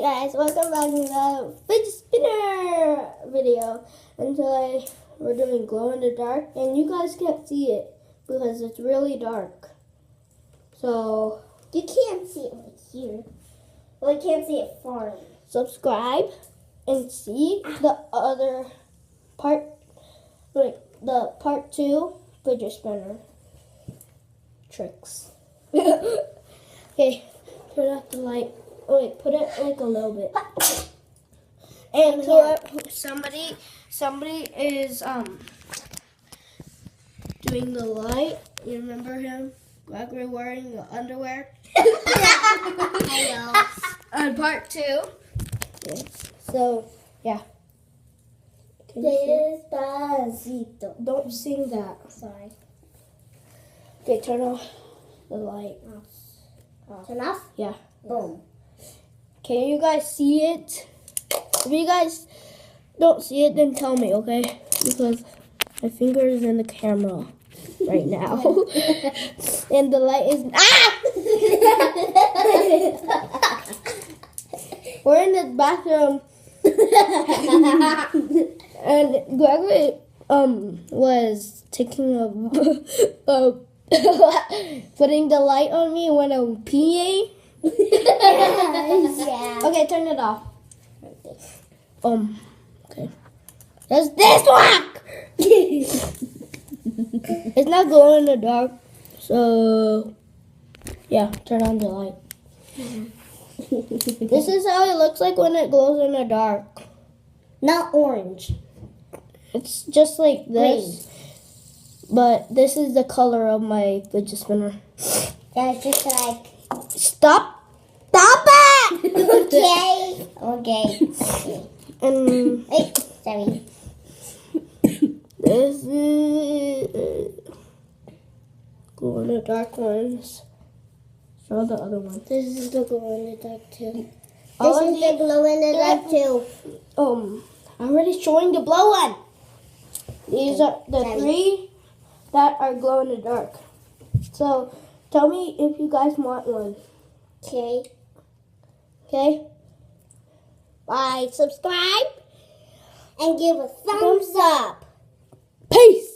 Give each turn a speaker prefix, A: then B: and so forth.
A: Hey guys, welcome back to the fidget spinner video. And today we're doing glow in the dark, and you guys can't see it because it's really dark. So
B: you can't see it right here. Well, you can't see it far.
A: Subscribe and see the other part, like the part 2 fidget spinner tricks. Okay, turn off the light. Oh, wait, put it like a little bit. And somebody is doing the light. You remember him? Gregory wearing the underwear.
B: I know.
A: On part 2. Okay. So yeah. Can you
B: Despacito.
A: don't sing that.
B: Sorry.
A: Okay, turn off the light.
B: Turn off?
A: Yeah.
B: Boom.
A: Can you guys see it? If you guys don't see it, then tell me, okay? Because my finger is in the camera right now. And the light is... Ah! We're in the bathroom. And Gregory was taking a putting the light on me when I'm peeing.
B: Yeah.
A: Okay, turn it off. Okay. There's this one! It's not glowing in the dark, so yeah, turn on the light. This is how it looks like when it glows in the dark.
B: Not orange.
A: It's just like this, but this is the color of my fidget spinner.
B: Yeah, it's just like...
A: Stop it!
B: Okay.
A: And
B: Hey, sorry.
A: this is glow in the dark ones. Show the other one.
B: This is the glow in the dark too. This
A: All of
B: is the glow in the dark too.
A: I'm already showing the blow one. These are the 3 that are glow in the dark. So tell me if you guys want one.
B: Okay.
A: Okay?
B: Bye. Subscribe and give a thumbs up.
A: Peace!